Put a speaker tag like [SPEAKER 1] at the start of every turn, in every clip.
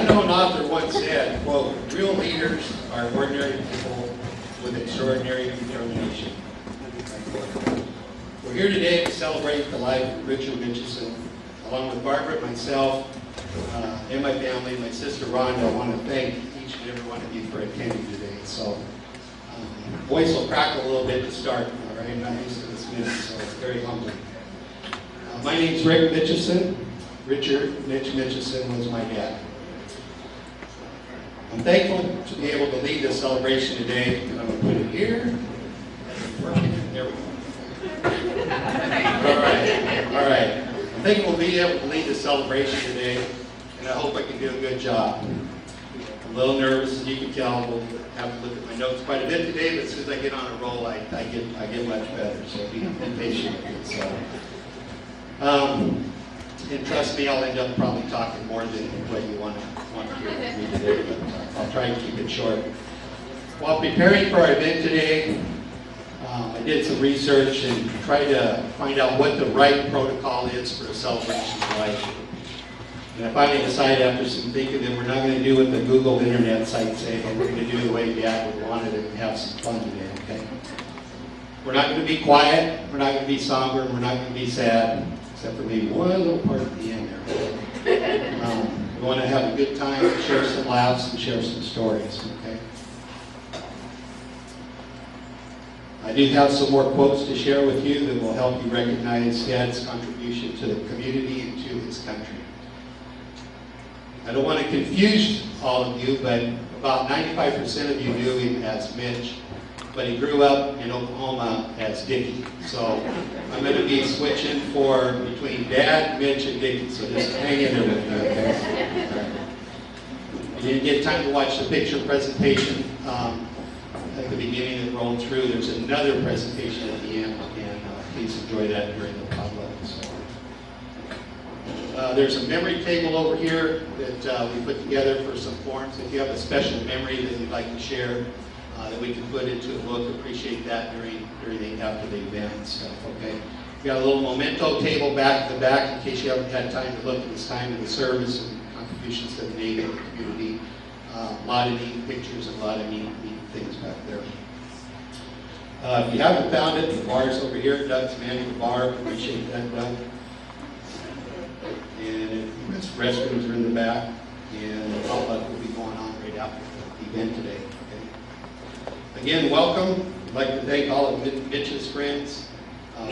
[SPEAKER 1] well-known author once said, quote, "Real leaders are ordinary people with extraordinary determination." We're here today to celebrate the life of Richard Mitchison. Along with Barbara, myself, and my family, my sister Rhonda, I want to thank each and every one of you for attending today. So, voice will crack a little bit to start, all right? I'm not used to this minute, so it's very humbling. My name's Rick Mitchison. Richard Mitch Mitchison was my dad. I'm thankful to be able to lead this celebration today. And I'm going to put it here. There we go. All right. I'm thankful to be able to lead this celebration today, and I hope I can do a good job. I'm a little nervous, as you can tell. We'll have to look at my notes quite a bit today, but as soon as I get on a roll, I get much better. So be patient with me. And trust me, I'll end up probably talking more than what you want to hear from me today, but I'll try and keep it short. While preparing for our event today, I did some research and tried to find out what the right protocol is for a celebration of life. And I finally decided after some thinking that we're not going to do what the Google internet site say, but we're going to do the way Dad would want it and have some fun today, okay? We're not going to be quiet, we're not going to be somber, we're not going to be sad. Except for maybe one little part at the end there. We want to have a good time, share some laughs, and share some stories, okay? I do have some more quotes to share with you that will help you recognize Dad's contribution to the community and to his country. I don't want to confuse all of you, but about 95% of you knew him as Mitch, but he grew up in Oklahoma as Dickie. So I'm going to be switching between Dad, Mitch, and Dickie. So just hang in there with me, okay? Right. You didn't get time to watch the picture presentation at the beginning that rolled through. There's another presentation at the end, and please enjoy that during the potluck. So, there's a memory table over here that we put together for some forms. If you have a special memory that you'd like to share, that we can put into a book, appreciate that after the event and stuff, okay? We got a little memento table back at the back in case you haven't had time to look at this time in the service and contributions to the Navy and the community. A lot of neat pictures and a lot of neat things back there. If you haven't found it, the bar's over here. Doug's manning the bar. Appreciate that, Doug. And the restrooms are in the back, and the potluck will be going on right after the event today. Again, welcome. I'd like to thank all of Mitch's friends,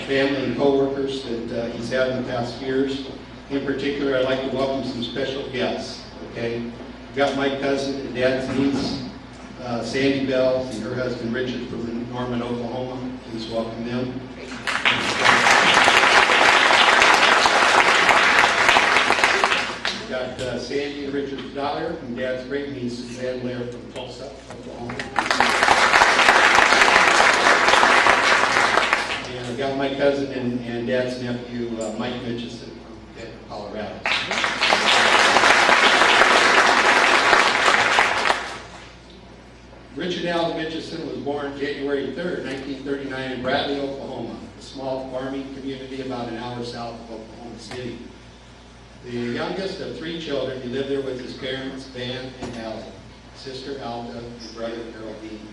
[SPEAKER 1] family, and co-workers that he's had in the past years. In particular, I'd like to welcome some special guests, okay? We've got my cousin and Dad's niece, Sandy Bell, and her husband Richard from Norman, Oklahoma. Please welcome them. We've got Sandy and Richard's daughter, and Dad's great niece, Suzanne Lair from Tulsa, Oklahoma. And I've got my cousin and Dad's nephew, Mike Mitchison from Denver, Colorado. Richard Allen Mitchison was born January 3rd, 1939 in Bradley, Oklahoma, a small farming community about an hour south of Oklahoma City. The youngest of three children, he lived there with his parents, Van and Allie, sister Alta, and brother Geraldine.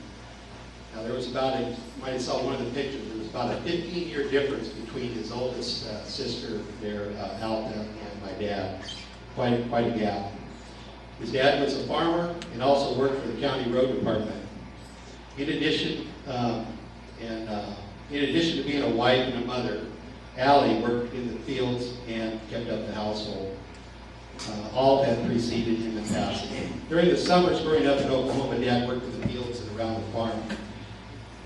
[SPEAKER 1] Now there was about you might have saw one of the pictures, there was about a 15-year difference between his oldest sister there, Alta, and my dad. Quite a gap. His dad was a farmer and also worked for the county road department. In addition to being a wife and a mother, Allie worked in the fields and kept up the household. All had preceded him in passing. During the summers growing up in Oklahoma, Dad worked in the fields and around the farm.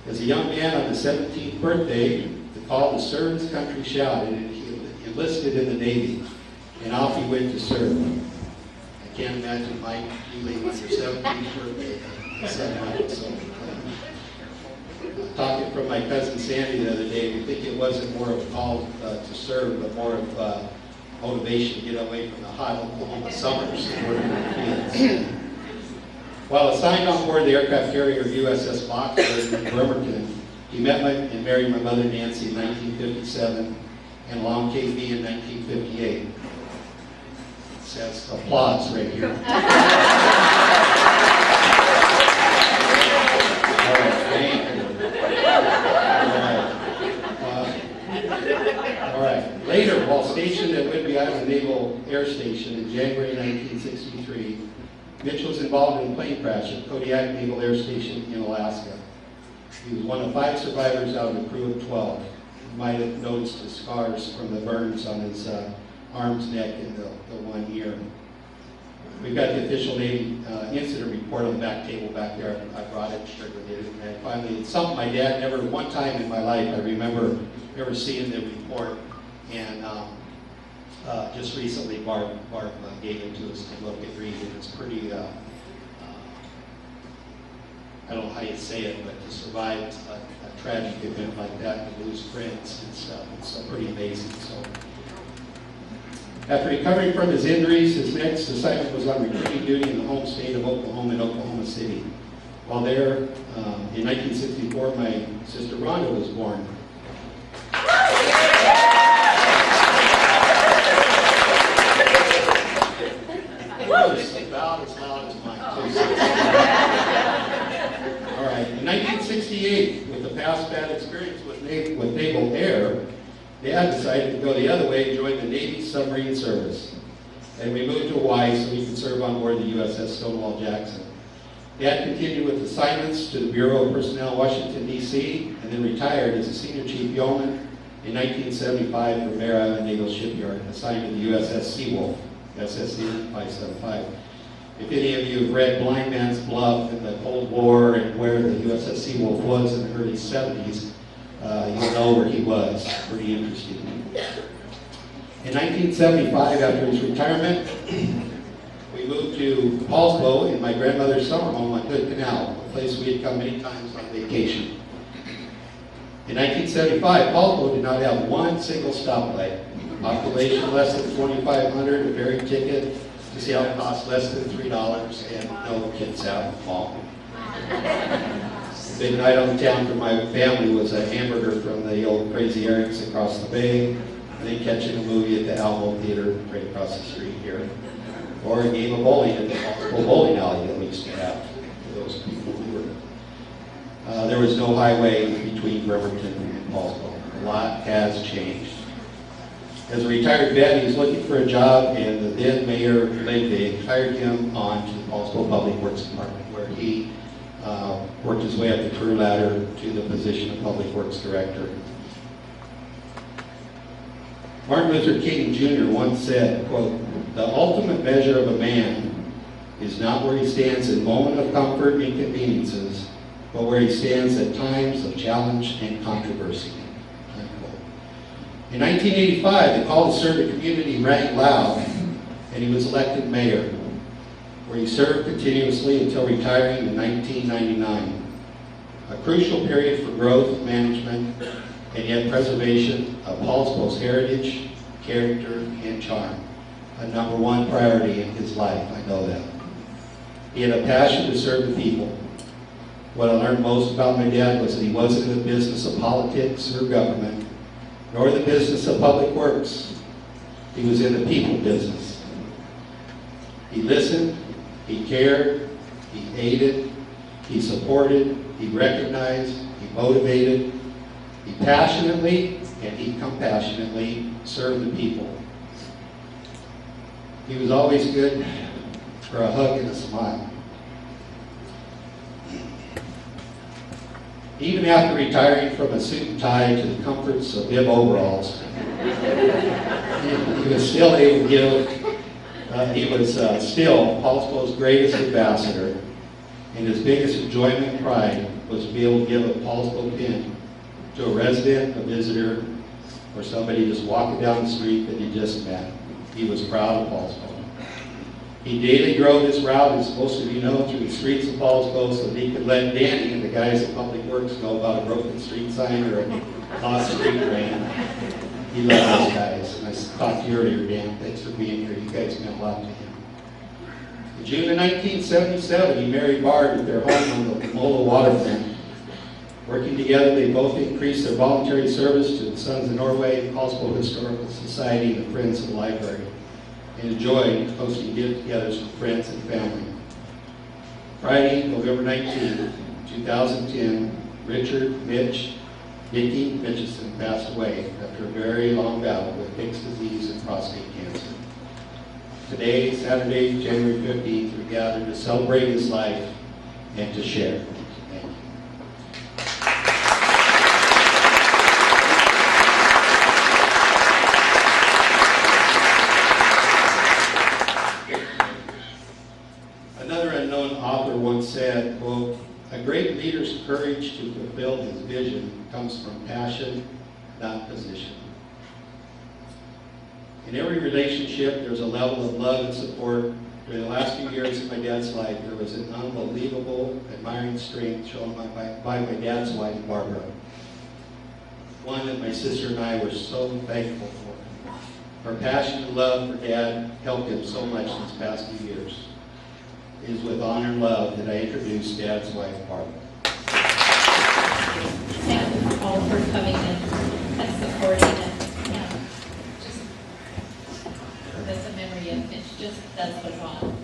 [SPEAKER 1] As a young man on his 17th birthday, the call to serve his country shouted, and he enlisted in the Navy, and off he went to serve. I can't imagine Mike leaving on your 17th birthday. Talking from my cousin Sandy the other day, we think it wasn't more of a call to serve, but more of motivation to get away from the hot Oklahoma summers and work in the fields. While assigned on board the aircraft carrier USS Boxer in Bremerton, he met and married my mother Nancy in 1957, and along came me in 1958. says applause right here. All right, thank you. All right. Later, while stationed at Whidbey Island Naval Air Station in January 1963, Mitch was involved in a plane crash at Kodiak Naval Air Station in Alaska. He was one of 5 survivors out of a crew of 12. You might have noticed the scars from the burns on his arms, neck, and the one ear. We've got the official Navy incident report on the back table back there. I brought it, shared with you. And finally, it's something my dad never, one time in my life, I remember never seeing the report. And just recently, Barb gave it to us to look at reading. It's pretty, I don't know how you say it, but to survive a tragic event like that, to lose friends, it's pretty amazing. So, after recovering from his injuries, his next assignment was on recruiting duty in the home state of Oklahoma in Oklahoma City. While there, in 1964, my sister Rhonda was born. About as loud as mine. All right. In 1968, with the past bad experience with Naval Air, Dad decided to go the other way and join the Navy submarine service. And we moved to Hawaii so he could serve on board the USS Stonewall Jackson. Dad continued with assignments to the Bureau of Personnel, Washington, D.C., and then retired as a senior chief yeoman in 1975 from Mare Island Naval Shipyard, assigned to the USS Seawolf, SSC 575. If any of you have read Blind Man's Bluff in the Cold War and where the USS Seawolf was in the early 70s, you'll know where he was. Pretty interesting. In 1975, after his retirement, we moved to Paulsbo in my grandmother's summer home on Hood Canal, a place we had come many times on vacation. In 1975, Paulsbo did not have one single stoplight. Population less than 2,500, a ferry ticket to see how it costs less than $3, and no kids out in the mall. Big night on the town for my family was a hamburger from the old Crazy Eric's across the bay, and then catching a movie at the Alamo Theater right across the street here, or a game of bowling at the Paulsbo bowling alley that we used to have for those people who were. There was no highway between Bremerton and Paulsbo. A lot has changed. As a retired vet, he was looking for a job, and the then Mayor Leibig hired him on to the Paulsbo Public Works Department, where he worked his way up the career ladder to the position of Public Works Director. Martin Luther King Jr. once said, quote, "The ultimate measure of a man is not where he stands in moment of comfort and conveniences, but where he stands at times of challenge and controversy." In 1985, the call to serve the community rang loud, and he was elected mayor, where he served continuously until retiring in 1999. A crucial period for growth, management, and yet preservation of Paulsbo's heritage, character, and charm. A #1 priority in his life, I know that. He had a passion to serve the people. What I learned most about my dad was that he wasn't in the business of politics or government, nor the business of public works. He was in the people business. He listened, he cared, he aided, he supported, he recognized, he motivated, he passionately and he compassionately served the people. He was always good for a hug and a smile. Even after retiring from a suit and tie to the comforts of bib overalls, he was still able to give, he was still Paulsbo's greatest ambassador, and his biggest enjoyment and pride was to be able to give a Paulsbo pin to a resident, a visitor, or somebody just walking down the street that he just met. He was proud of Paulsbo. He daily drove this route, as most of you know, through the streets of Paulsbo so that he could let Danny and the guys at Public Works know about a broken street sign or a lost street drain. He loved those guys. And I talked to you earlier, Dan. Thanks for being here. You guys meant a lot to him. In June of 1977, he married Barb at their home on the Mola waterfront. Working together, they both increased their voluntary service to the Sons of Norway, Paulsbo Historical Society, and the Friends of the Library. and enjoyed hosting get-togethers with friends and family. Friday, November 19, 2010, Richard Mitch Dickey Mitchison passed away after a very long battle with Hicks disease and prostate cancer. Today, Saturday, January 15th, we gather to celebrate his life and to share. Thank you. Another unknown author once said, quote, "A great leader's courage to fulfill his vision comes from passion, not position." In every relationship, there's a level of love and support. During the last few years of my dad's life, there was an unbelievable, admiring strength shown by my dad's wife, Barbara. One that my sister and I were so thankful for. Her passion and love for Dad helped him so much these past few years. It is with honor and love that I introduce Dad's wife, Barbara.
[SPEAKER 2] Thank you all for coming and supporting it. That's a memory of Mitch, just does live on.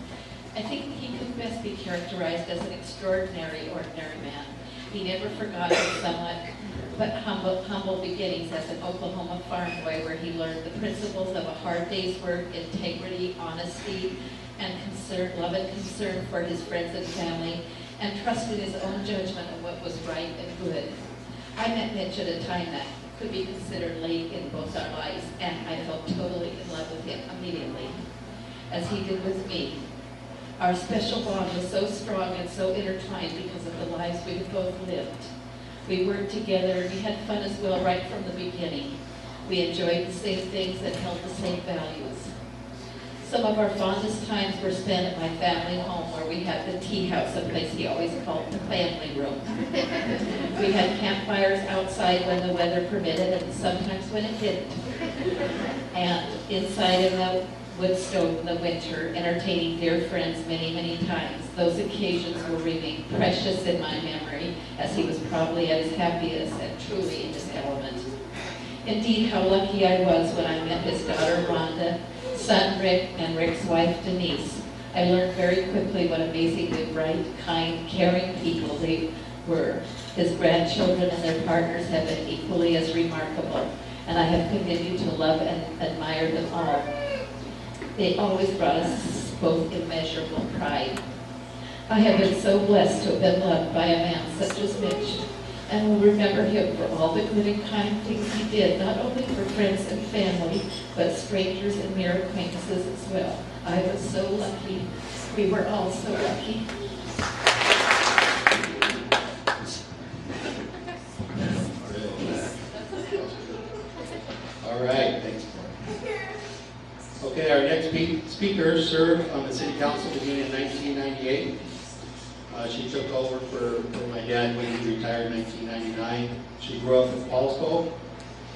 [SPEAKER 2] I think he could best be characterized as an extraordinary, ordinary man. He never forgot his somewhat but humble beginnings as an Oklahoma farm boy, where he learned the principles of a hard day's work, integrity, honesty, and love and concern for his friends and family, and trusted his own judgment of what was right and good. I met Mitch at a time that could be considered late in both our lives, and I fell totally in love with him immediately, as he did with me. Our special bond was so strong and so intertwined because of the lives we had both lived. We worked together, and we had fun as well right from the beginning. We enjoyed the same things and held the same values. Some of our fondest times were spent at my family home, where we had the tea house, a place he always called the family room. We had campfires outside when the weather permitted, and sometimes when it didn't. And inside in the wood stove in the winter, entertaining dear friends many, many times. Those occasions will remain precious in my memory, as he was probably at his happiest and truly in his element. Indeed, how lucky I was when I met his daughter Rhonda, son Rick, and Rick's wife Denise. I learned very quickly what amazingly bright, kind, caring people they were. His grandchildren and their partners have been equally as remarkable, and I have continued to love and admire them all. They always brought us both immeasurable pride. I have been so blessed to have been loved by a man such as Mitch, and will remember him for all the good and kind things he did, not only for friends and family, but strangers and mere acquaintances as well. I was so lucky. We were all so lucky.
[SPEAKER 1] All right, thanks. Okay, our next speaker served on the city council beginning in 1998. She took over for my dad when he retired in 1999. She grew up in Paulsco.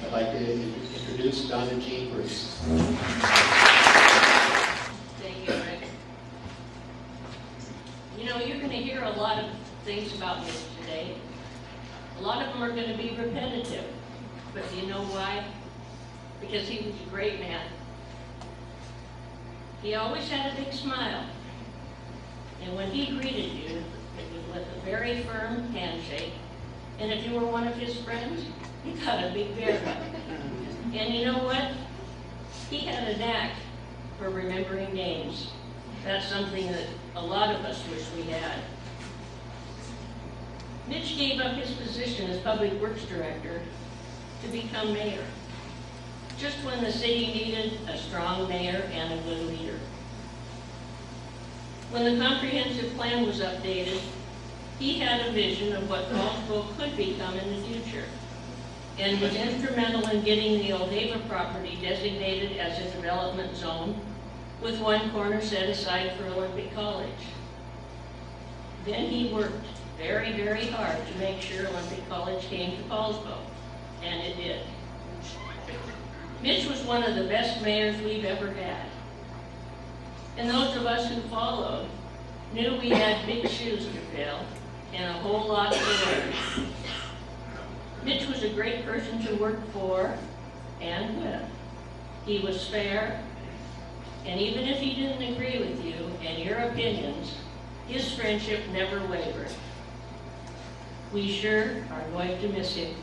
[SPEAKER 1] I'd like to introduce Donna Jean Bruce.
[SPEAKER 3] Thank you, Rick. You know, you're going to hear a lot of things about Mitch today. A lot of them are going to be repetitive. But do you know why? Because he was a great man. He always had a big smile. And when he greeted you, it was with a very firm handshake. And if you were one of his friends, you got a big bear hug. And you know what? He had a knack for remembering names. That's something that a lot of us wish we had. Mitch gave up his position as Public Works Director to become mayor, just when the city needed a strong mayor and a good leader. When the comprehensive plan was updated, he had a vision of what Paulsville could become in the future, and was instrumental in getting the Old Haver property designated as a development zone, with one corner set aside for Olympic College. Then he worked very, very hard to make sure Olympic College came to Paulsville, and it did. Mitch was one of the best mayors we've ever had. And those of us who followed knew we had big shoes to fill and a whole lot to learn. Mitch was a great person to work for and with. He was fair And even if he didn't agree with you and your opinions, his friendship never wavered. We sure are going to miss him.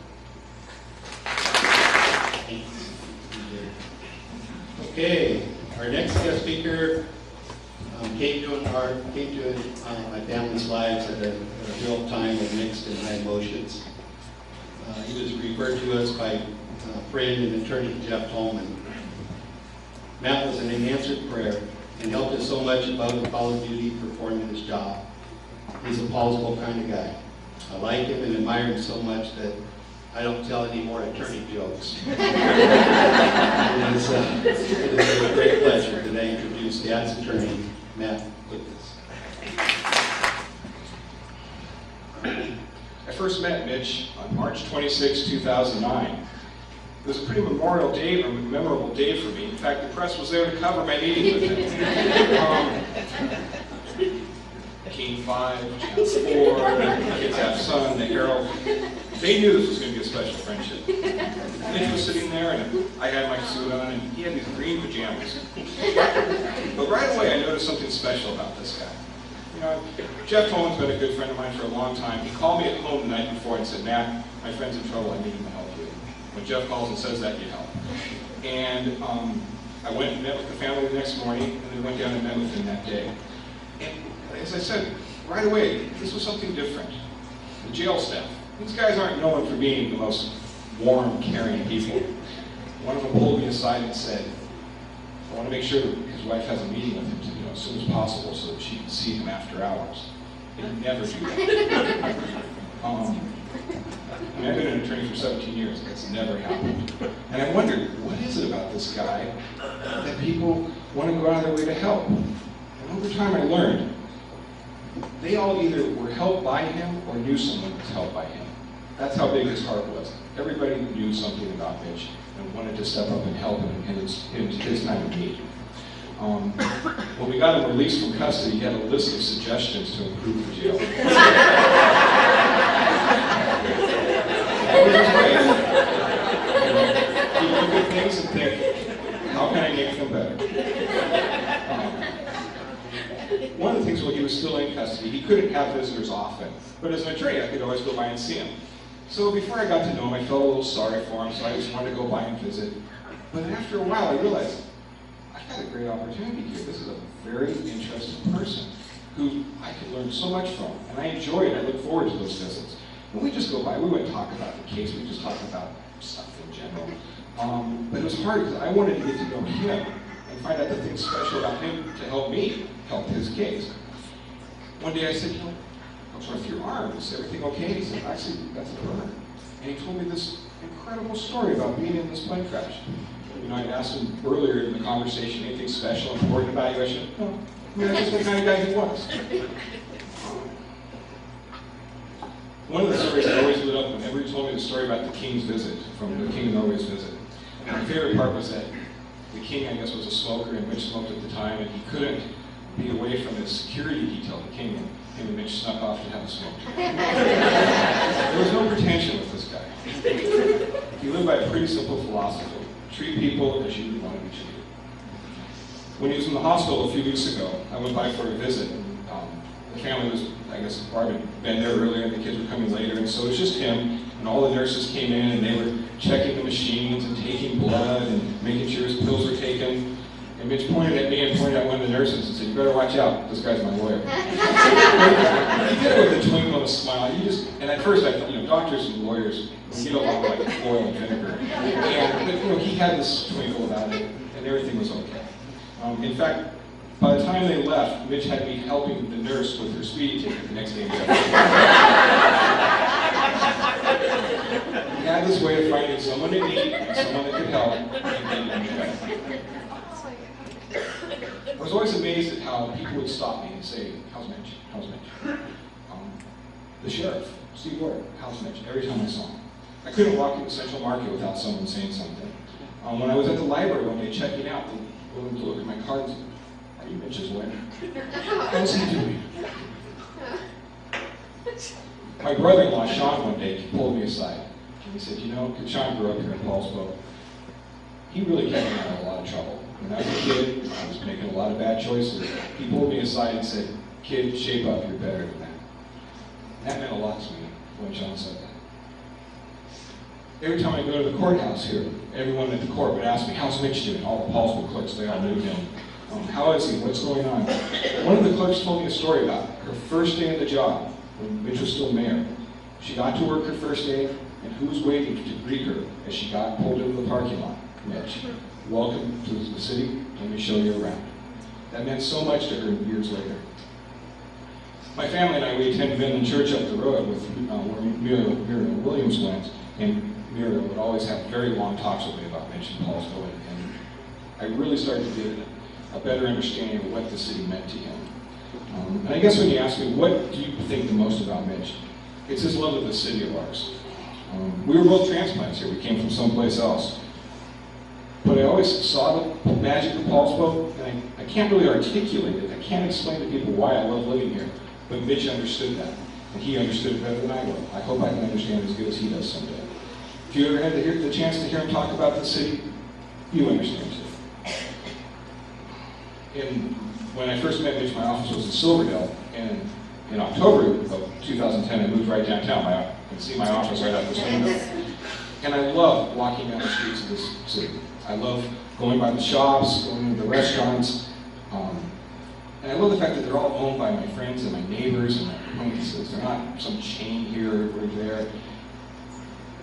[SPEAKER 1] Okay, our next guest speaker came to my family's lives at a real time of mixed and high emotions. He was referred to us by friend and attorney Jeff Tolman. Matt was an unanswered prayer and helped us so much above the call of duty performing his job. He's a plausible kind of guy. I like him and admire him so much that I don't tell any more attorney jokes. It is a great pleasure that I introduce Dad's attorney, Matt Lucas.
[SPEAKER 4] I first met Mitch on March 26, 2009. It was a pretty memorable day for me. In fact, the press was there to cover my meeting with him. King 5, Channel 4, Kids Have Sun, the Herald. They knew this was going to be a special friendship. Mitch was sitting there, and I had my suit on, and he had these green pajamas. But right away, I noticed something special about this guy. You know, Jeff Tolman's been a good friend of mine for a long time. He called me at home the night before and said, "Matt, my friend's in trouble. I need him to help you." When Jeff calls and says that, you help. And I went and met with the family the next morning, and then went down and met with him that day. And as I said, right away, this was something different. The jail staff. These guys aren't known for being the most warm, caring people. One of them pulled me aside and said, "I want to make sure that his wife has a meeting with him as soon as possible so that she can see him after hours." They never do that. I mean, I've been an attorney for 17 years. That's never happened. And I wondered, what is it about this guy that people want to go out of their way to help? And over time I learned, they all either were helped by him or knew someone was helped by him. That's how big his heart was. Everybody knew something about Mitch and wanted to step up and help him in his time of need. When we got him released from custody, he had a list of suggestions to improve the jail. That was his way. He looked at things and think, how can I make them better? One of the things while he was still in custody, he couldn't have visitors often, but as an attorney, I could always go by and see him. So before I got to know him, I felt a little sorry for him, so I just wanted to go by and visit. But after a while, I realized, I've got a great opportunity here. This is a very interesting person who I could learn so much from, and I enjoy it. I look forward to those visits. And we just go by, we wouldn't talk about the case, we just talk about stuff in general. But it was hard because I wanted to get to know him and find out the things special about him to help me help his case. One day I said, "You know, what's wrong with your arm? Is everything okay?" He said, "Actually, that's a burn." And he told me this incredible story about being in this plane crash. You know, I asked him earlier in the conversation, anything special, important about you? I said, "No, I mean, that's just the kind of guy he was." One of the stories that always lit up whenever he told me the story about the king's visit, from the king of Norway's visit. And my favorite part was that the king, I guess, was a smoker, and Mitch smoked at the time, and he couldn't be away from his security detail. The king and Mitch snuck off to have a smoke. There was no pretension with this guy. He lived by a pretty simple philosophy. Treat people as you would want to be treated. When he was in the hospital a few weeks ago, I went by for a visit. The family was, I guess, Barb had been there earlier, and the kids were coming later, and so it was just him, and all the nurses came in, and they were checking the machines and taking blood and making sure his pills were taken. And Mitch pointed at me and pointed at one of the nurses and said, "You better watch out, this guy's my lawyer." He did it with a twinkle and a smile. And at first I thought, you know, doctors and lawyers, you don't want like oil and vinegar. But you know, he had this twinkle about it, and everything was okay. In fact, by the time they left, Mitch had me helping the nurse with her speeding ticket the next day. He had this way of finding someone in need, someone that could help, and getting them better. I was always amazed at how people would stop me and say, "How's Mitch? How's Mitch?" The sheriff, Steve Ward, "How's Mitch?" Every time I saw him. I couldn't walk into Central Market without someone saying something. When I was at the library one day checking out, the woman looked at my card and said, "Are you Mitch's lawyer?" "How's he doing?" My brother-in-law, Sean, one day, he pulled me aside. And he said, "You know, because Sean grew up here in Paulsboro, he really kept me out of a lot of trouble. When I was a kid, I was making a lot of bad choices. He pulled me aside and said, "Kid, shape up, you're better than that." And that meant a lot to me when John said that. Every time I go to the courthouse here, everyone at the court would ask me, "How's Mitch doing?" All the Paulsville clerks, they all knew him. How is he? What's going on? One of the clerks told me a story about her first day at the job, when Mitch was still mayor. She got to work her first day, and who was waiting to greet her as she got pulled into the parking lot? Mitch. "Welcome to the city. Let me show you around." That meant so much to her years later. My family and I, we attended Vinland Church up the road with where Muriel Williams went, and Muriel would always have very long talks with me about Mitch and Paulsville, and I really started to get a better understanding of what the city meant to him. And I guess when you ask me, what do you think the most about Mitch? It's his love of the city of ours. We were both transplants here. We came from someplace else. But I always saw the magic of Paulsville, and I can't really articulate it. I can't explain to people why I love living here. But Mitch understood that, and he understood it better than I will. I hope I can understand as good as he does someday. If you ever had the chance to hear him talk about the city, you understand too. And when I first met Mitch, my office was in Silverdale, and in October of 2010, I moved right downtown. You can see my office right out this window. And I love walking down the streets of this city. I love going by the shops, going to the restaurants, and I love the fact that they're all owned by my friends and my neighbors and my acquaintances. They're not some chain here or there.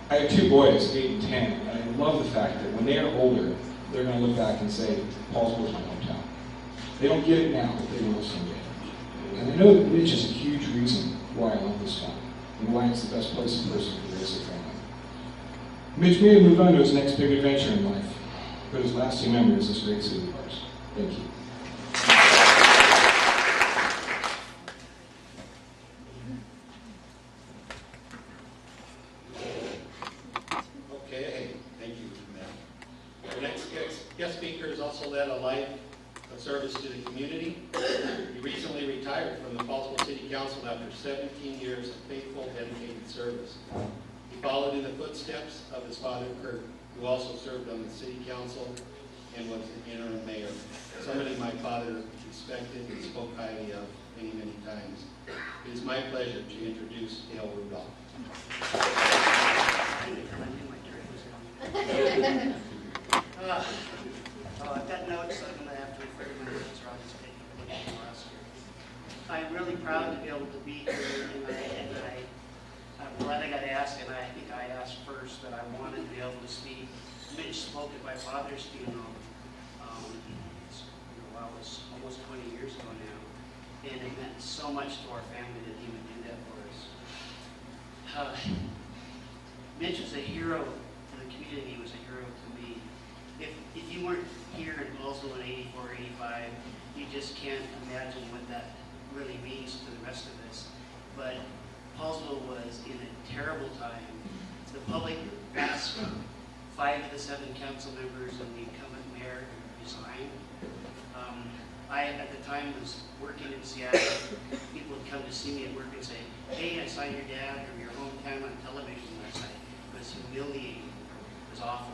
[SPEAKER 4] I have two boys, 8 and 10, and I love the fact that when they are older, they're going to look back and say, "Paulsville's my hometown." They don't get it now, but they will someday. And I know that Mitch is a huge reason why I love this town and why it's the best place a person can raise their family. Mitch may have moved on to his next big adventure in life, but his lasting memory is this great city of ours. Thank you.
[SPEAKER 1] Okay, thank you, Matt. Our next guest speaker has also led a life of service to the community. He recently retired from the Paulsville City Council after 17 years of faithful, dedicated service. He followed in the footsteps of his father, Kurt, who also served on the city council and was an interim mayor. Somebody my father respected and spoke highly of many, many times. It is my pleasure to introduce Dale Rudolph.
[SPEAKER 5] I've got notes, so I'm going to have to refer to my notes or I'll just take it from last year. I'm really proud to be able to be here, and I'm glad I got asked, and I think I asked first that I wanted to be able to speak. Mitch spoke at my father's funeral. Well, it was almost 20 years ago now, and it meant so much to our family that he would do that for us. Mitch was a hero to the community. He was a hero to me. If you weren't here in Paulsville in 84, 85, you just can't imagine what that really means to the rest of us. But Paulsville was in a terrible time. The public asked 5 of the 7 council members and the incumbent mayor to resign. I, at the time, was working in Seattle. People would come to see me at work and say, "Hey, I saw your dad or your hometown on television last night." It was humiliating. It was awful.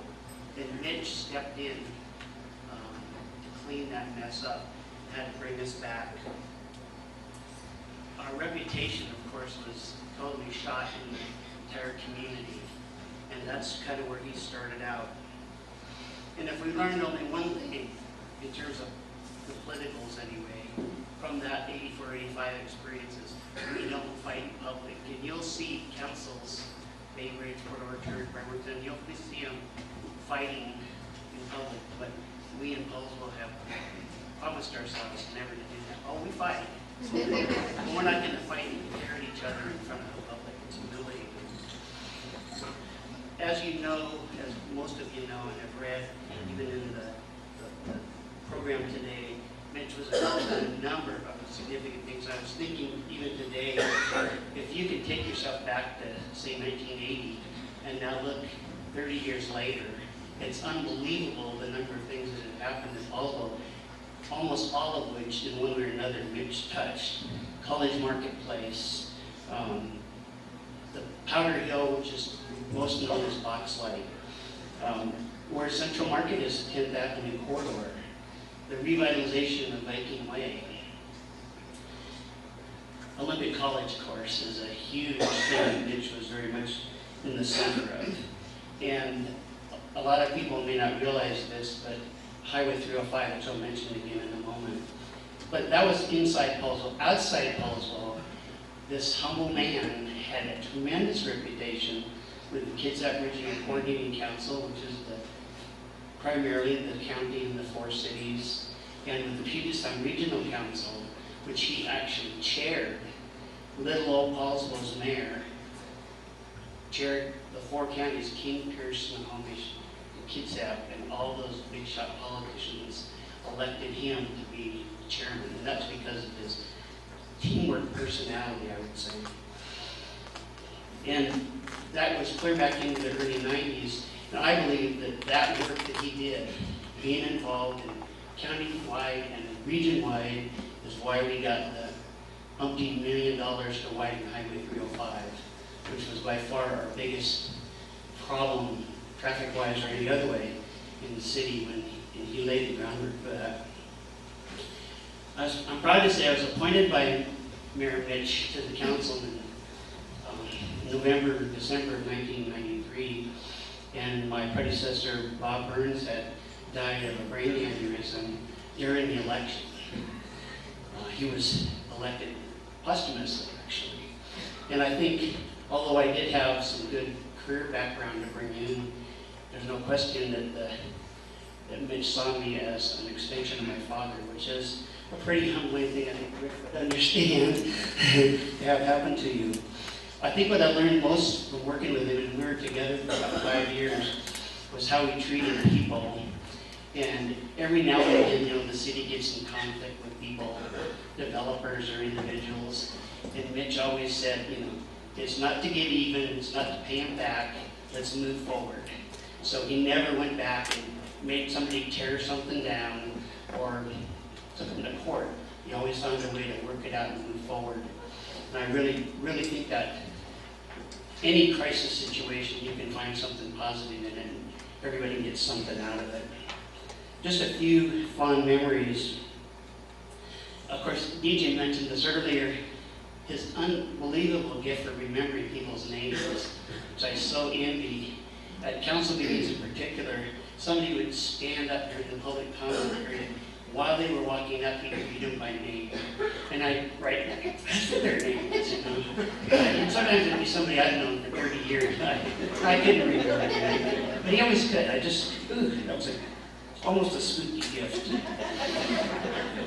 [SPEAKER 5] Then Mitch stepped in to clean that mess up, had to bring us back. Our reputation, of course, was totally shot in the entire community, and that's kind of where he started out. And if we learned only one thing in terms of the politicals anyway, from that 84, 85 experiences, we don't fight in public. And you'll see councils, Bay Ridge, Port Orchard, Bremerton, you'll see them fighting in public, but we in Paulsville have promised ourselves never to do that. Oh, we fight. But we're not going to fight and tear at each other in front of the public. It's humiliating. As you know, as most of you know and have read, even in the program today, Mitch was involved in a number of significant things. I was thinking even today, if you could take yourself back to, say, 1980, and now look 30 years later, it's unbelievable the number of things that have happened in Paulsville, almost all of which, in one way or another, Mitch touched. College Marketplace, the Powder Hill, which is most known as Boxlight, where Central Market is, 10th Avenue corridor. the revitalization of Viking Way. Olympic College, of course, is a huge thing Mitch was very much in the center of. And a lot of people may not realize this, but Highway 305, which I'll mention again in a moment. But that was inside Paulsville. Outside Paulsville, this humble man had a tremendous reputation with the Kitsap Regional Coordinating Council, which is primarily the county and the 4 cities, and with the Puget Sound Regional Council, which he actually chaired. Little old Paulsville's mayor chaired the 4 counties, King, Pierce, Snohomish, and Kitsap, and all those big shot politicians elected him to be chairman, and that's because of his teamwork personality, I would say. And that was clear back into the early 90s, and I believe that that work that he did, being involved in county-wide and region-wide, is why we got the umpteen $1 million to widen Highway 305, which was by far our biggest problem, traffic-wise or any other way, in the city when he laid the groundwork for that. I'm proud to say I was appointed by Mayor Mitch to the council in December of 1993, and my predecessor, Bob Burns, had died of a brain aneurysm during the election. He was elected posthumously, actually. And I think, although I did have some good career background to bring in, there's no question that Mitch saw me as an extension of my father, which is a pretty humbling thing I think Rick would understand to have happened to you. I think what I learned most from working with him, and we were together for about 5 years, was how he treated people. And every now and then, the city gets in conflict with people, developers or individuals. And Mitch always said, it's not to get even, it's not to pay him back, let's move forward. So he never went back and made somebody tear something down or took them to court. He always found a way to work it out and move forward. And I really, really think that any crisis situation, you can find something positive in it, and everybody gets something out of it. Just a few fond memories. Of course, DJ mentioned this earlier, his unbelievable gift for remembering people's names, which I so envy. At council meetings in particular, somebody would stand up during the public comment period. While they were walking up, he would read them by name. And I'd write their names, And sometimes it'd be somebody I'd known for 30 years. I couldn't remember their name. But he always could. That was almost a spooky gift.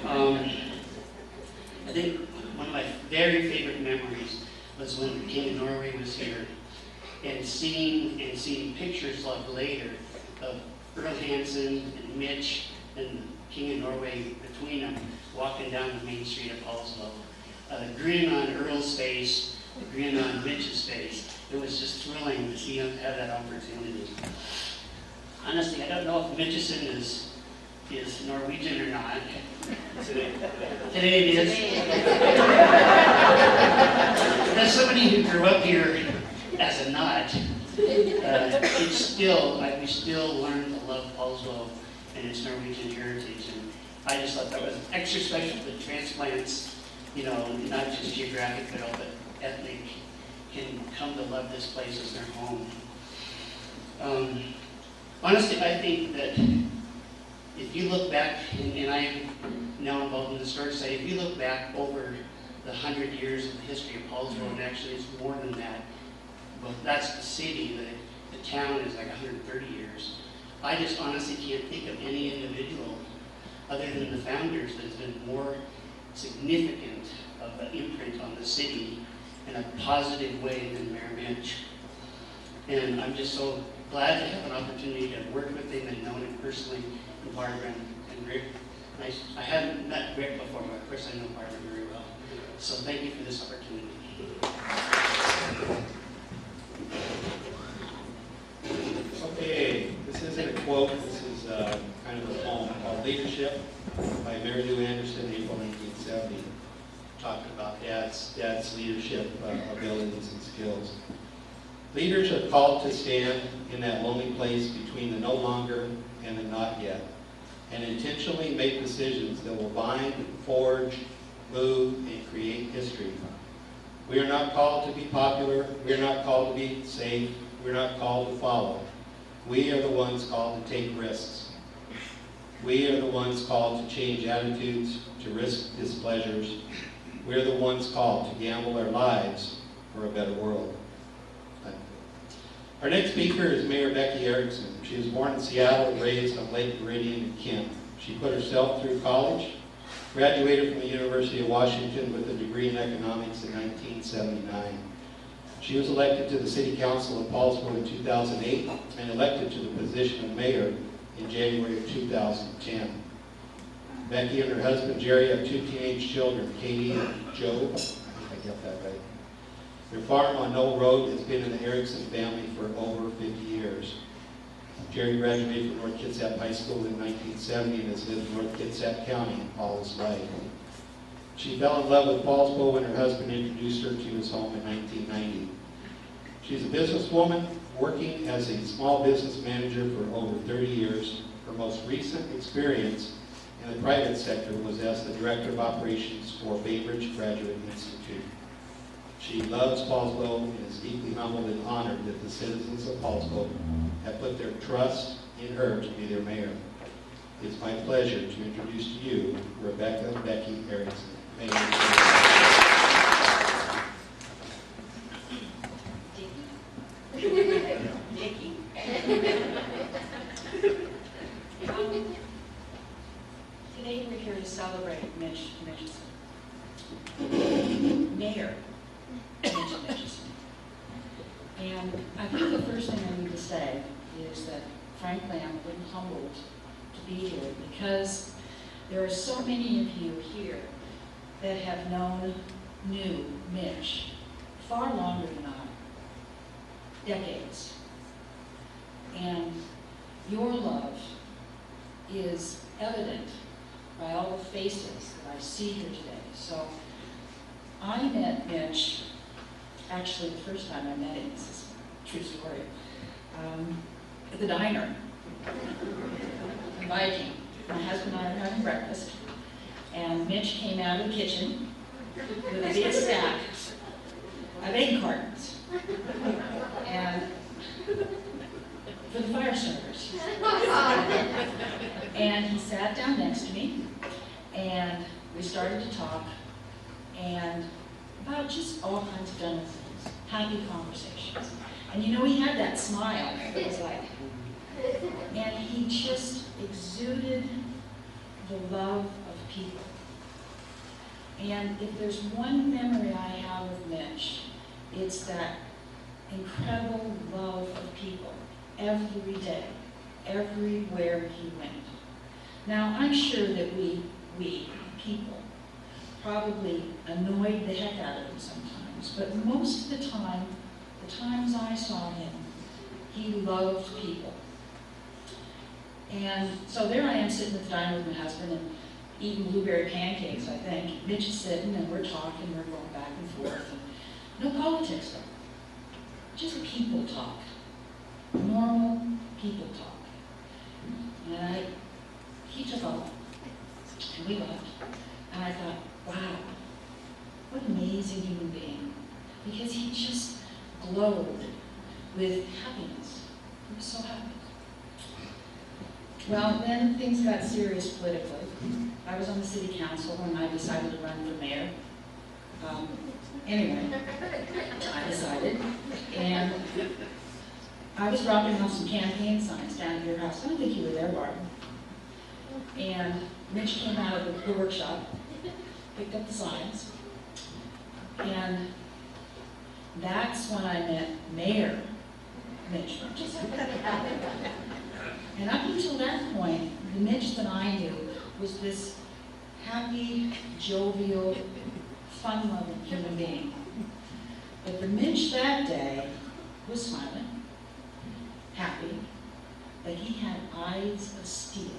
[SPEAKER 5] I think one of my very favorite memories was when the King of Norway was here, and seeing pictures like later of Earl Hansen and Mitch and King of Norway between them walking down the main street of Paulsville. The grin on Earl's face, the grin on Mitch's face. It was just thrilling to see him have that opportunity. Honestly, I don't know if Mitchison is Norwegian or not. Today it is. As somebody who grew up here as a not, we still learn to love Paulsville and its Norwegian heritage. And I just thought that was extra special that transplants, not just geographic, but all the ethnic, can come to love this place as their home. Honestly, I think that if you look back, and I am now involved in the storage site, if you look back over the 100 years of the history of Paulsville, and actually it's more than that, but that's the city, the town is like 130 years. I just honestly can't think of any individual other than the founders that has been more significant of an imprint on the city in a positive way than Mayor Mitch. And I'm just so glad to have an opportunity to work with him and know him personally, and Barbara and Rick. I hadn't met Rick before, but of course I know Barbara very well. So thank you for this opportunity.
[SPEAKER 1] Okay, this isn't a quote, this is kind of a poem called Leadership by Mary Lou Anderson, April 1970. Talking about dad's leadership abilities and skills. Leaders are called to stand in that lonely place between the no longer and the not yet, and intentionally make decisions that will bind, forge, move, and create history. We are not called to be popular. We are not called to be safe. We're not called to follow. We are the ones called to take risks. We are the ones called to change attitudes, to risk displeasures. We are the ones called to gamble our lives for a better world. Our next speaker is Mayor Becky Erickson. She was born in Seattle and raised on Lake Meridian in Kent. She put herself through college, graduated from the University of Washington with a degree in economics in 1979. She was elected to the City Council of Paulsville in 2008 and elected to the position of mayor in January of 2010. Becky and her husband Jerry have 2 teenage children, Katie and Joe. I think I got that right. Their farm on Knoll Road has been in the Erickson family for over 50 years. Jerry graduated from North Kitsap High School in 1970 and has lived in North Kitsap County all his life. She fell in love with Paulsville when her husband introduced her to his home in 1990. She's a businesswoman working as a small business manager for over 30 years. Her most recent experience in the private sector was as the Director of Operations for Bainbridge Graduate Institute. She loves Paulsville and is deeply humbled and honored that the citizens of Paulsville have put their trust in her to be their mayor. It's my pleasure to introduce to you Rebecca Becky Erickson.
[SPEAKER 6] Today we're here to celebrate Mitch Mitchison. Mayor Mitch Mitchison. And I think the first thing I need to say is that frankly I'm a little humbled to be here because there are so many of you here that have knew Mitch far longer than I, decades. And your love is evident by all the faces that I see here today. So I met Mitch, actually the first time I met him, this is a true story, at the diner in Viking. My husband and I were having breakfast, and Mitch came out of the kitchen with a big stack of egg cartons, and for the fire starters. And he sat down next to me, and we started to talk, and about just all kinds of general things, happy conversations. And you know, he had that smile, it was like, and he just exuded the love of people. And if there's one memory I have of Mitch, it's that incredible love of people every day, everywhere he went. Now, I'm sure that we people, probably annoyed the heck out of him sometimes, but most of the time, the times I saw him, he loved people. And so there I am sitting at the diner with my husband and eating blueberry pancakes, I think. Mitch is sitting and we're talking, we're going back and forth. And no politics though, just people talk, normal people talk. And he took off and we left. And I thought, wow, what an amazing human being. Because he just glowed with happiness. He was so happy. Well, then things got serious politically. I was on the city council when I decided to run for mayor. Anyway, I decided. And I was dropping off some campaign signs down at your house. I don't think you were there, Barb. And Mitch came out of the workshop, picked up the signs, and that's when I met Mayor Mitch. And up until that point, the Mitch that I knew was this happy, jovial, fun-loving human being. But the Mitch that day was smiling, happy, but he had eyes of steel.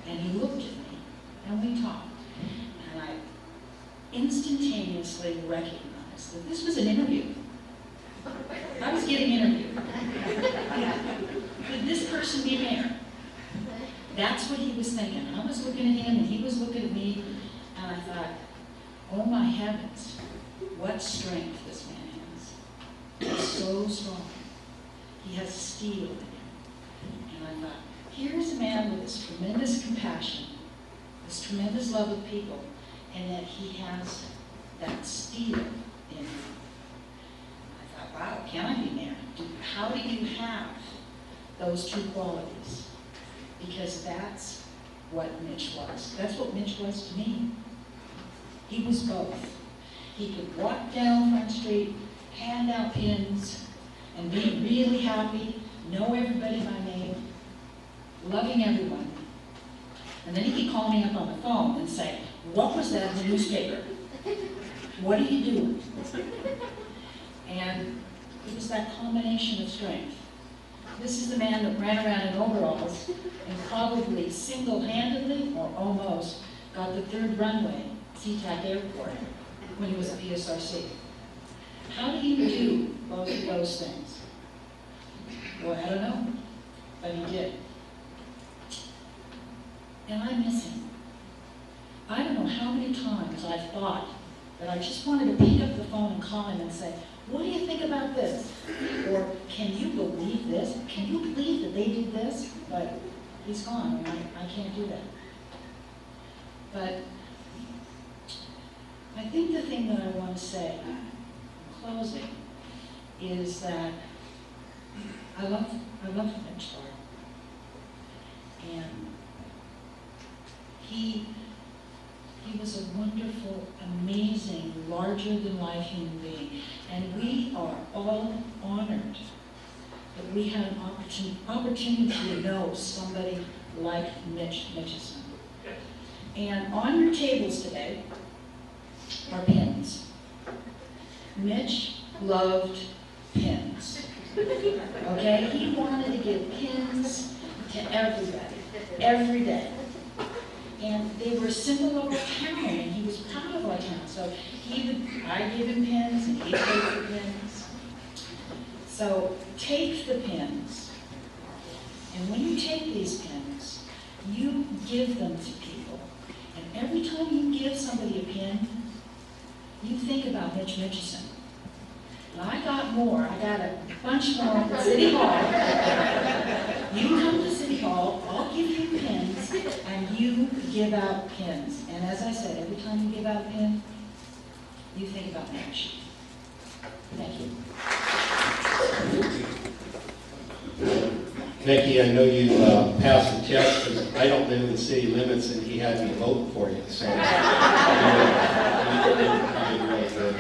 [SPEAKER 6] And he looked at me, and we talked. And I instantaneously recognized that this was an interview. I was getting interviewed. Could this person be mayor? That's what he was thinking. I was looking at him and he was looking at me, and I thought, oh my heavens, what strength this man has. He's so strong. He has steel in him. And I thought, here's a man with this tremendous compassion, this tremendous love of people, and that he has that steel in him. I thought, wow, can I be married? How do you have those two qualities? Because that's what Mitch was. That's what Mitch was to me. He was both. He could walk down Front Street, hand out pins, and be really happy, know everybody by name, loving everyone. And then he could call me up on the phone and say, what was that in the newspaper? What are you doing? And it was that combination of strength. This is the man that ran around in overalls and probably single-handedly, or almost, got the third runway, SeaTac Airport, when he was at PSRC. How do you do both of those things? Well, I don't know, but he did. And I miss him. I don't know how many times I've thought that I just wanted to pick up the phone and call him and say, what do you think about this? Or, can you believe this? Can you believe that they did this? But he's gone, and I can't do that. But I think the thing that I want to say in closing is that I love Mitch Clark. And he was a wonderful, amazing, larger-than-life human being. And we are all honored that we had an opportunity to know somebody like Mitch Mitchison. And on your tables today are pins. Mitch loved pins. Okay? He wanted to give pins to everybody, every day. And they were a symbol of our town, and he was proud of our town. So I give him pins, and he'd take the pins. So take the pins, and when you take these pins, you give them to people. And every time you give somebody a pin, you think about Mitch Mitchison. And I got more. I got a bunch more at City Hall. You come to City Hall, I'll give you pins, and you give out pins. And as I said, every time you give out a pin, you think about Mitch. Thank you.
[SPEAKER 1] Becky, I know you passed the test, because I don't live in the city limits, and he had me vote for you, so you did really good.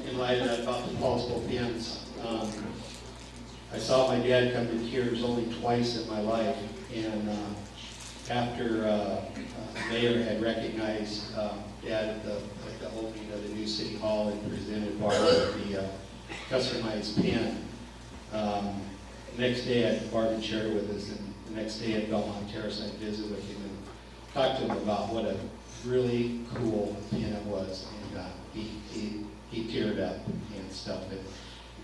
[SPEAKER 1] In light of that, about the multiple pins, I saw my dad come to tears only twice in my life, and after the mayor had recognized Dad at the opening of the new city hall and presented Barb with the customized pin. Next day, Barb shared it with us, and the next day at Belmont Terrace, I visited with him and talked to him about what a really cool pin it was, and he teared up and stuff.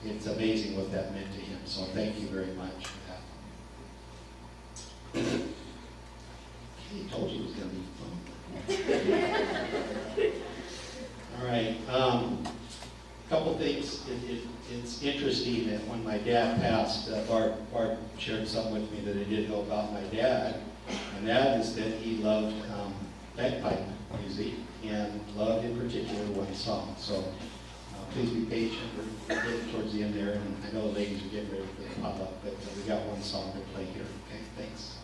[SPEAKER 1] It's amazing what that meant to him, so thank you very much for that. He told you it was going to be fun. All right. Couple things. It's interesting that when my dad passed, Barb shared something with me that I didn't know about my dad, and that is that he loved bagpipe music and loved in particular one song. So please be patient. We're getting towards the end there, and I know the ladies are getting ready for the pop-up, but we got one song to play here. Okay, thanks.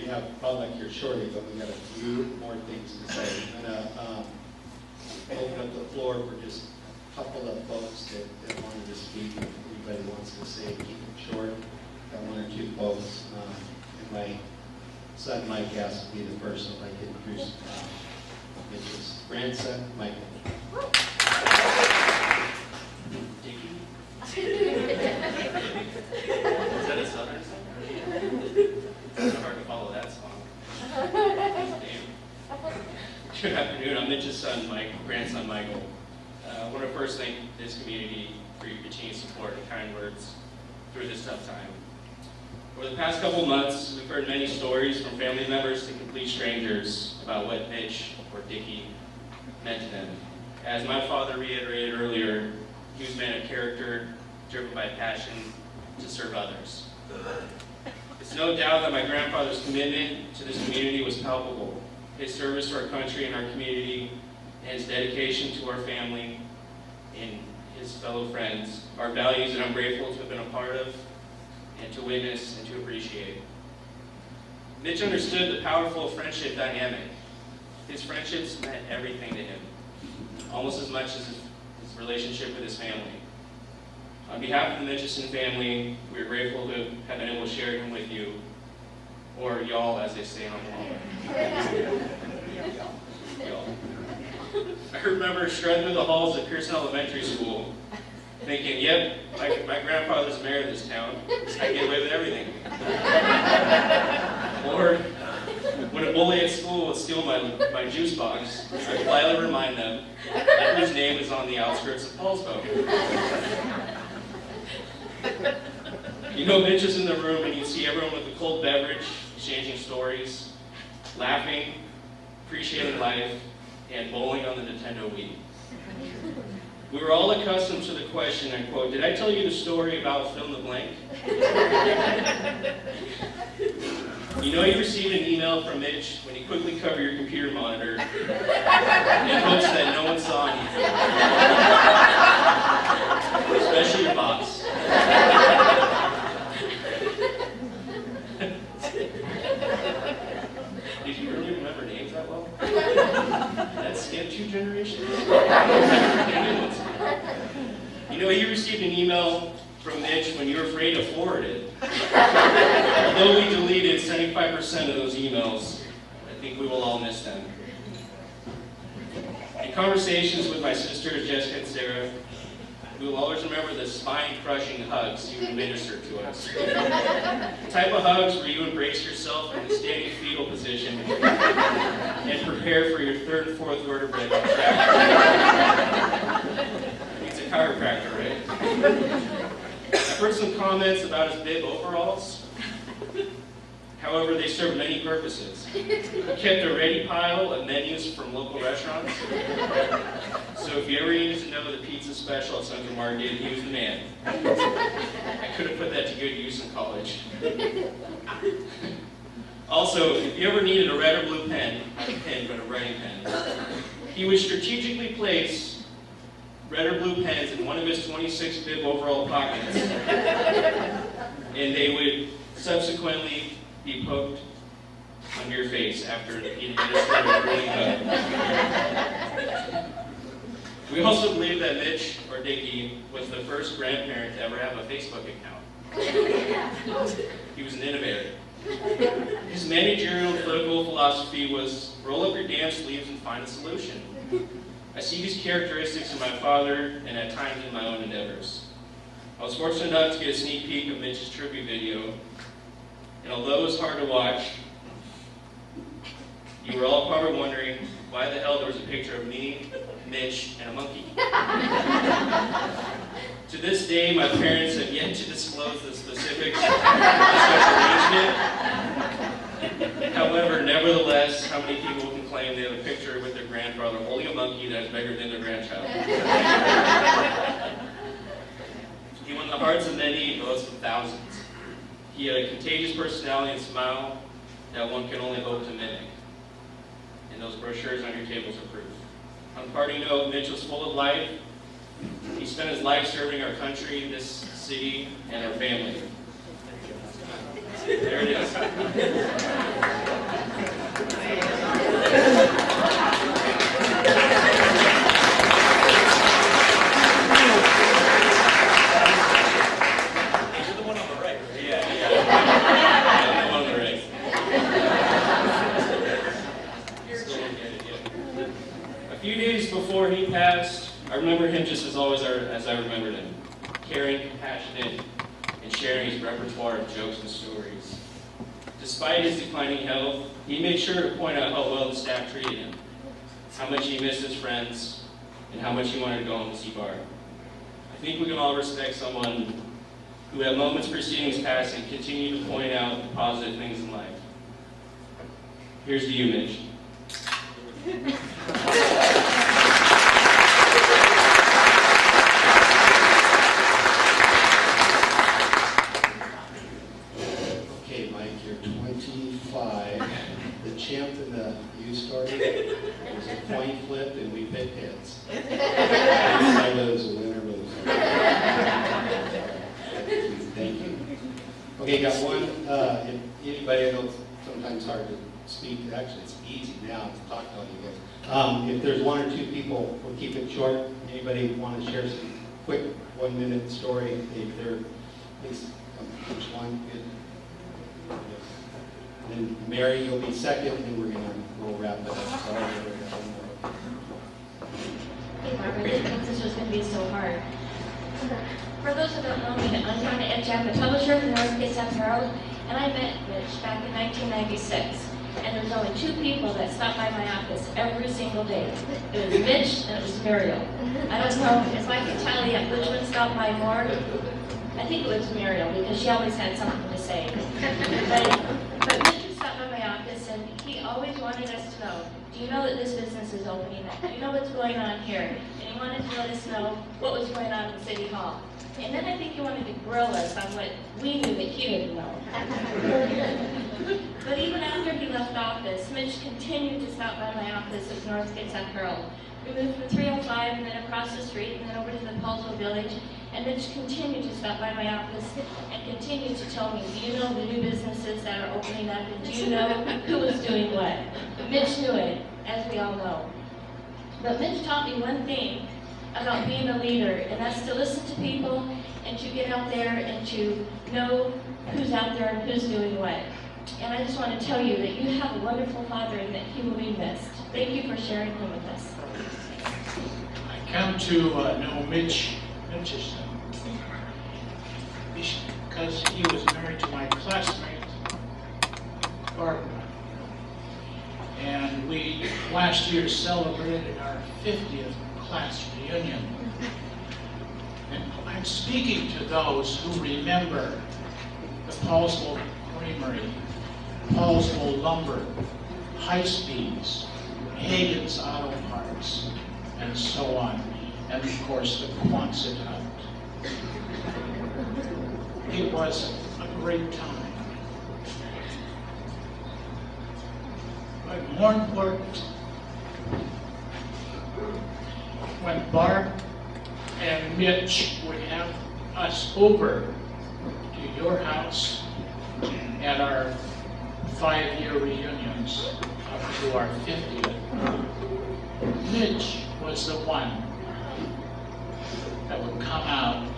[SPEAKER 1] have public here shortly, but we got a few more things to say. I'm gonna open up the floor for just a couple of folks that wanted to speak. If anybody wants to say, keep it short. Got one or two folks. And my son Mike asked to be the first, so if I could introduce Mitch's grandson, Michael.
[SPEAKER 7] Is that a southern song? It's hard to follow that song. Good afternoon, I'm Mitch's son, grandson Michael. I want to first thank this community for your continued support and kind words through this tough time. Over the past couple of months, we've heard many stories from family members to complete strangers about what Mitch or Dickie meant to them. As my father reiterated earlier, he was a man of character, driven by passion to serve others. It's no doubt that my grandfather's commitment to this community was palpable. His service to our country and our community, and his dedication to our family and his fellow friends are values that I'm grateful to have been a part of, and to witness and to appreciate. Mitch understood the powerful friendship dynamic. His friendships meant everything to him, almost as much as his relationship with his family. On behalf of the Mitchison family, we are grateful to have been able to share him with you, or y'all as they say in Oklahoma. Y'all. I remember shredding through the halls of Pearson Elementary School, thinking, yep, my grandfather's mayor of this town. I get away with everything. Or when a bully at school would steal my juice box, I'd politely remind them that whose name is on the outskirts of Paulsville. You know Mitch is in the room and you see everyone with a cold beverage, exchanging stories, laughing, appreciating life, and bowling on the Nintendo Wii. We were all accustomed to the question, I quote, did I tell you the story about fill in the blank? You know you received an email from Mitch when you quickly cover your computer monitor in hopes that no one saw anything, especially your boss. Did you really remember names that well? That skipped 2 generations? You know, you received an email from Mitch when you were afraid to forward it. Although we deleted 75% of those emails, I think we will all miss them. In conversations with my sisters, Jessica and Sarah, we will always remember the spine-crushing hugs you administered to us. The type of hugs where you embrace yourself in the standing fetal position and prepare for your 3rd and 4th vertebrae contraction. He's a chiropractor, right? I've heard some comments about his bib overalls. However, they serve many purposes. He kept a ready pile of menus from local restaurants. So if you ever needed to know the pizza special at Central Market, he was the man. I could have put that to good use in college. Also, if you ever needed a red or blue pen, not a pen, but a writing pen, he would strategically place red or blue pens in one of his 26 bib overall pockets, and they would subsequently be poked on your face after he administered a grueling hug. We also believe that Mitch, or Dickie, was the first grandparent to ever have a Facebook account. He was an innovator. His managerial and political philosophy was roll up your damn sleeves and find a solution. I see these characteristics in my father and at times in my own endeavors. I was fortunate enough to get a sneak peek of Mitch's tribute video, and although it was hard to watch, you were all probably wondering why the hell there was a picture of me, Mitch, and a monkey. To this day, my parents have yet to disclose the specifics of this arrangement. However, nevertheless, how many people can claim they have a picture with their grandfather holding a monkey that is bigger than their grandchild? He won the hearts of many and votes of thousands. He had a contagious personality and smile that one can only hope to mimic. And those brochures on your tables are proof. On parting note, Mitch was full of life. He spent his life serving our country, this city, and our family. There it is. passed, I remember him just as always as I remembered him. Caring, compassionate, and sharing his repertoire of jokes and stories. Despite his declining health, he made sure to point out how well the staff treated him, how much he missed his friends, and how much he wanted to go home to see Barb. I think we can all respect someone who at moments preceding his passing continue to point out the positive things in life. Here's to you, Mitch.
[SPEAKER 1] Okay, Mike, you're 25. The champ in the U story was a coin flip, and we picked heads. I lose, a winner lose. Thank you. Okay, got one. If anybody, I know it's sometimes hard to speak. Actually, it's easy now to talk to all you guys. If there's one or two people, we'll keep it short. Anybody want to share some quick 1 minute story? If they're, please, which one? Good. And then Mary, you'll be second, and we'll wrap it up. Sorry, we got one more.
[SPEAKER 8] Hey, Barbara, I didn't think this was going to be so hard. For those who don't know me, I'm Donna Edjack, the publisher of the North Gate South Herald, and I met Mitch back in 1996. And there was only two people that stopped by my office every single day. It was Mitch and it was Muriel. I don't know if I can tell you which one stopped by more. I think it was Muriel because she always had something to say. But Mitch would stop by my office and he always wanted us to know, do you know that this business is opening up? Do you know what's going on here? And he wanted to let us know what was going on in City Hall. And then I think he wanted to grill us on what we knew that he didn't know. But even after he left office, Mitch continued to stop by my office at North Gate South Herald. We moved from 305 and then across the street and then over to the Paulsville Village. And Mitch continued to stop by my office and continued to tell me, do you know the new businesses that are opening up? And do you know who was doing what? Mitch knew it, as we all know. But Mitch taught me one thing about being a leader, and that's to listen to people and to get out there and to know who's out there and who's doing what. And I just want to tell you that you have a wonderful father and that he will be missed. Thank you for sharing him with us.
[SPEAKER 9] I come to know Mitch Mitchison because he was married to my classmate, Barbara. And we last year celebrated our 50th class reunion. And I'm speaking to those who remember the Paulsville Creamery, Paulsville Lumber, High Speeds, Hagen's Auto Parts, and so on. And of course, the Quonset Hut. It was a great time. But more important, when Barb and Mitch would have us over to your house at our 5-year reunions up to our 50th, Mitch was the one that would come out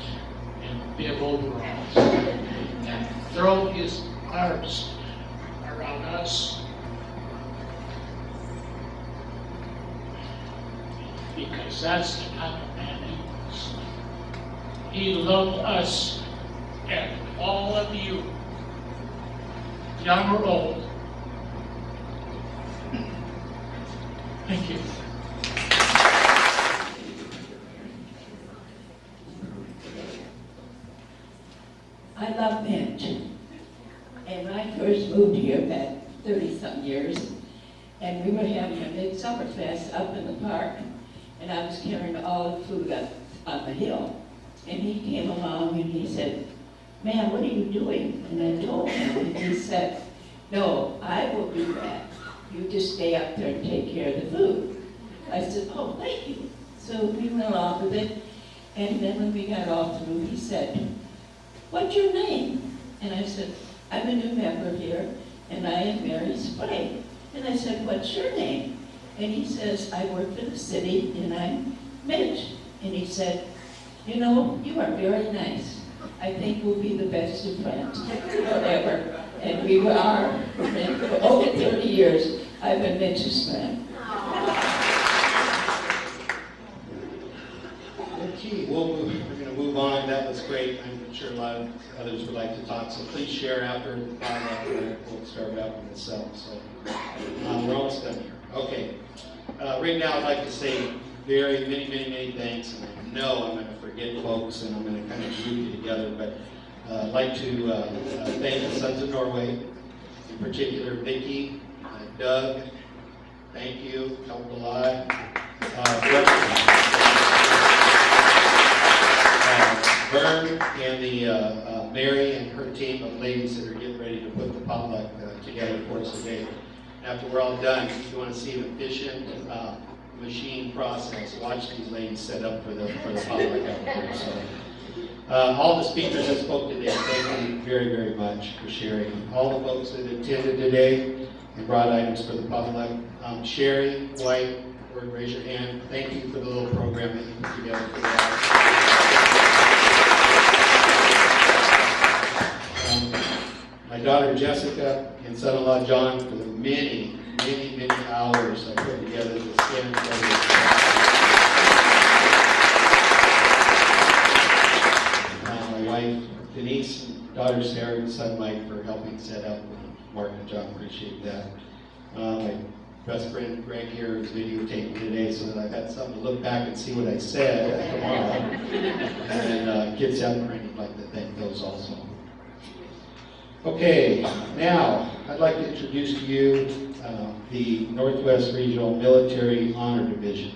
[SPEAKER 9] in bib overalls and throw his arms around us because that's the kind of man he was. He loved us and all of you, young or old. Thank you.
[SPEAKER 10] I love Mitch. And when I first moved here back 30-some years, and we were having a midsummer fest up in the park, and I was carrying all the food up on the hill. And he came along and he said, "Man, what are you doing?" And I told him, and he said, "No, I will do that. You just stay up there and take care of the food." I said, "Oh, thank you." So we went along with it, and then when we got all through, he said, "What's your name?" And I said, "I'm a new member here, and I am Mary Spray." And I said, "What's your name?" And he says, "I work for the city, and I'm Mitch." And he said, "You know, you are very nice. I think we'll be the best of friends forever." And we are friends for over 30 years. I've been Mitch's friend.
[SPEAKER 1] Okay, we're going to move on. That was great. I'm sure a lot of others would like to talk, so please share after the potluck. We'll start wrapping this up. So we're almost done here. Okay. Right now, I'd like to say many thanks, and I know I'm going to forget folks, and I'm going to kind of group you together, but I'd like to thank the Sons of Norway, in particular Vicki, Doug. Thank you, helped a lot. Vern and the Mary and her team of ladies that are getting ready to put the potluck together for us today. After we're all done, if you want to see an efficient machine process, watch these ladies set up for the potluck out there. So, all the speakers that spoke today, thank you very much for sharing. All the folks that attended today and brought items for the potluck. Sherry, White, raise your hand. Thank you for the little program that you put together for that. My daughter Jessica and son-in-law John for the many hours I put together the scan my wife Denise, daughter Sarah, and son Mike for helping set up. Mark and John, appreciate that. My best friend Greg here is videotaping today so that I've got something to look back and see what I said tomorrow. And kids out there, I'd like to thank those also. Okay, now I'd like to introduce to you the Northwest Regional Military Honor Division.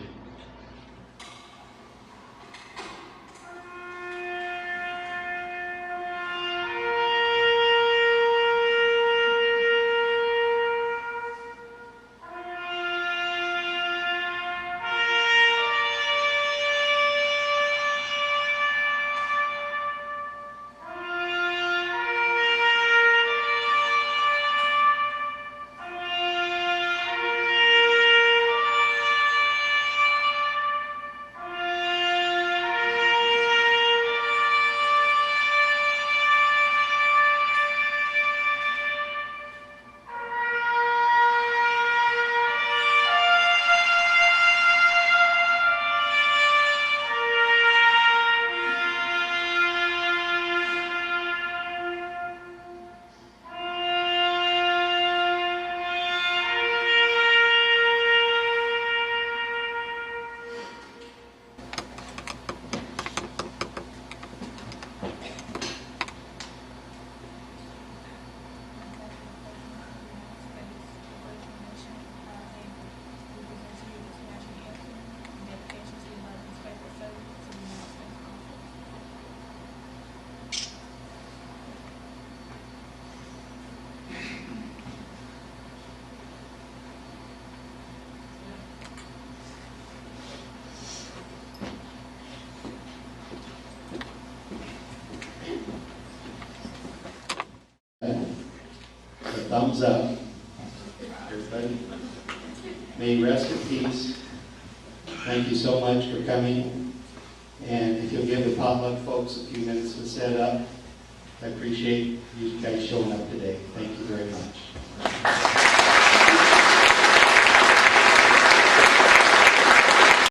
[SPEAKER 1] Thumbs up. Everybody. May you rest in peace. Thank you so much for coming. And if you'll give the potluck folks a few minutes to set up, I appreciate you guys showing up today. Thank you very much.